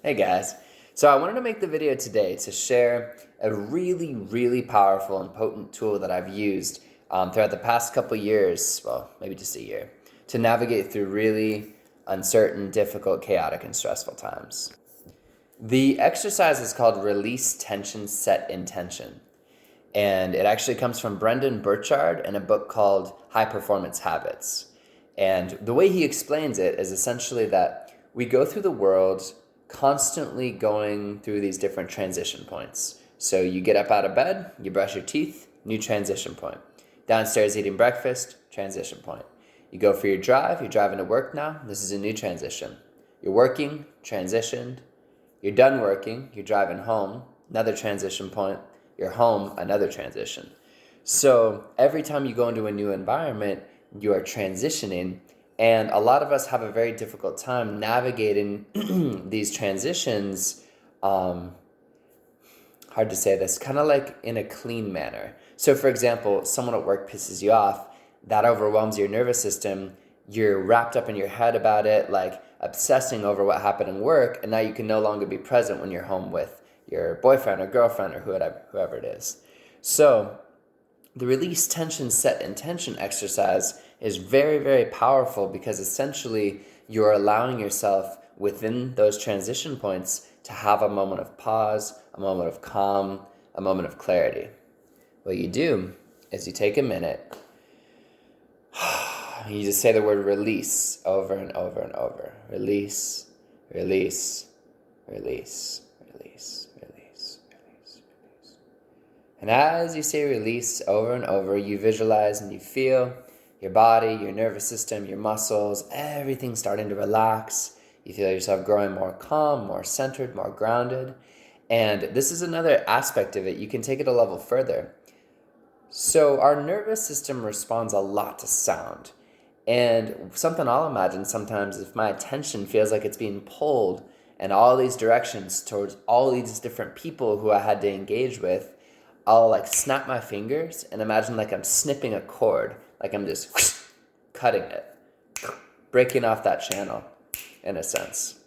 Hey guys. So I wanted to make the video today to share a really, really powerful and potent tool that I've used throughout the past couple years, well, maybe just a year, to navigate through really uncertain, difficult, chaotic, and stressful times. The exercise is called Release Tension, Set Intention. And it actually comes from Brendan Burchard in a book called High Performance Habits. And the way he explains it is essentially that we go through the world constantly going through these different transition points. So you get up out of bed, you brush your teeth, new transition point. Downstairs eating breakfast, transition point. You go for your drive, you're driving to work now, this is a new transition. You're working, transitioned. You're done working, you're driving home, another transition point. You're home, another transition. So every time you go into a new environment, you are transitioning. And a lot of us have a very difficult time navigating these transitions. Hard to say this, kind of like in a clean manner. So for example, someone at work pisses you off, that overwhelms your nervous system. You're wrapped up in your head about it, like obsessing over what happened in work, and now you can no longer be present when you're home with your boyfriend or girlfriend or whoever it is. So the release tension, set intention exercise is very, very powerful because essentially you're allowing yourself within those transition points to have a moment of pause, a moment of calm, a moment of clarity. What you do is you take a minute, you just say the word release over and over and over. Release, release, release, release, release, release, release. And as you say release over and over, you visualize and you feel your body, your nervous system, your muscles, everything starting to relax. You feel yourself growing more calm, more centered, more grounded. And this is another aspect of it. You can take it a level further. So our nervous system responds a lot to sound. And something I'll imagine sometimes, if my attention feels like it's being pulled in all these directions towards all these different people who I had to engage with, I'll like snap my fingers and imagine like I'm snipping a cord, like I'm just cutting it, breaking off that channel in a sense.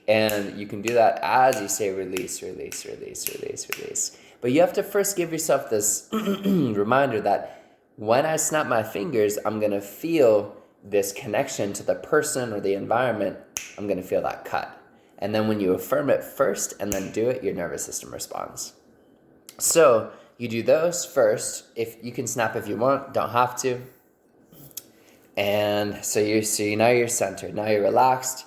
And you can do that as you say release, release, release, release, release. But you have to first give yourself this reminder that when I snap my fingers, I'm going to feel this connection to the person or the environment. I'm going to feel that cut. And then when you affirm it first and then do it, your nervous system responds. So you do those first. If you can snap if you want, don't have to. And so now you're centered. Now you're relaxed.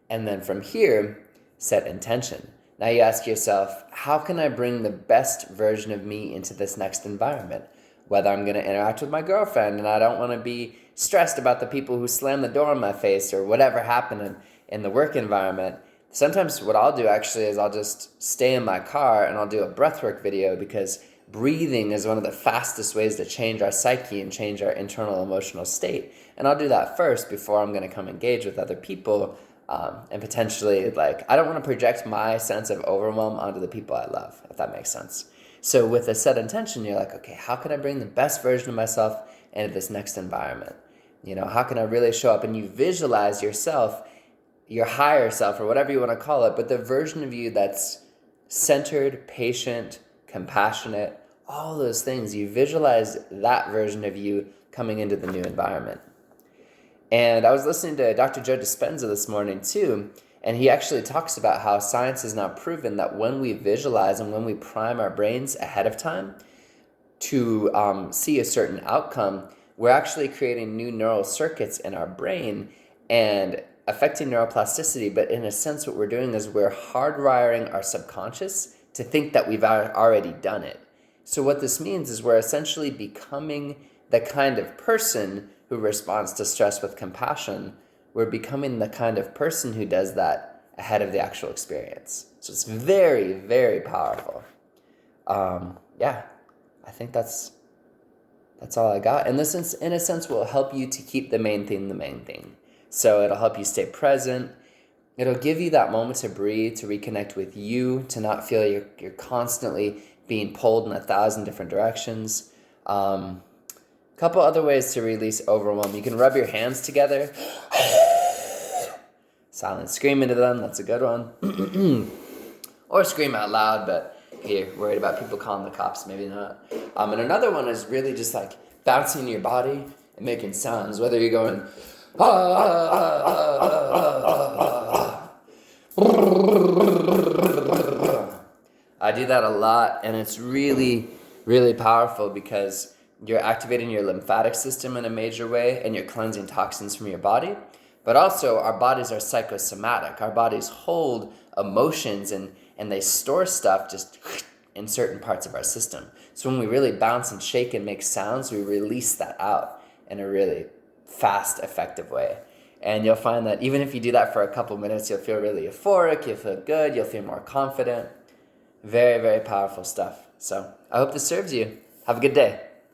And then from here, set intention. Now you ask yourself, how can I bring the best version of me into this next environment? Whether I'm going to interact with my girlfriend and I don't want to be stressed about the people who slam the door in my face or whatever happened in the work environment. Sometimes what I'll do actually is I'll just stay in my car and I'll do a breathwork video because breathing is one of the fastest ways to change our psyche and change our internal emotional state. And I'll do that first before I'm going to come engage with other people. And potentially, like, I don't want to project my sense of overwhelm onto the people I love, if that makes sense. So with a set intention, you're like, okay, how can I bring the best version of myself into this next environment? You know, how can I really show up? And you visualize yourself, your higher self, or whatever you want to call it, but the version of you that's centered, patient, compassionate, all those things. You visualize that version of you coming into the new environment. And I was listening to Dr. Joe Dispenza this morning too, and he actually talks about how science has now proven that when we visualize and when we prime our brains ahead of time to see a certain outcome, we're actually creating new neural circuits in our brain and affecting neuroplasticity. But in a sense, what we're doing is we're hardwiring our subconscious to think that we've already done it. So what this means is we're essentially becoming the kind of person who responds to stress with compassion. We're becoming the kind of person who does that ahead of the actual experience. So it's very, very powerful. Yeah, I think that's all I got. And this, in a sense, will help you to keep the main thing the main thing. So it'll help you stay present. It'll give you that moment to breathe, to reconnect with you, to not feel you're constantly being pulled in 1,000 different directions. Couple other ways to release overwhelm. You can rub your hands together. Silent scream into them, that's a good one. Or scream out loud, but here, worried about people calling the cops, maybe not. And another one is really just like bouncing your body and making sounds, whether you're going, I do that a lot, and it's really, really powerful because you're activating your lymphatic system in a major way, and you're cleansing toxins from your body. But also, our bodies are psychosomatic. Our bodies hold emotions, and they store stuff just in certain parts of our system. So when we really bounce and shake and make sounds, we release that out in a really fast, effective way. And you'll find that even if you do that for a couple minutes, you'll feel really euphoric, you'll feel good, you'll feel more confident. Very, very powerful stuff. So I hope this serves you. Have a good day.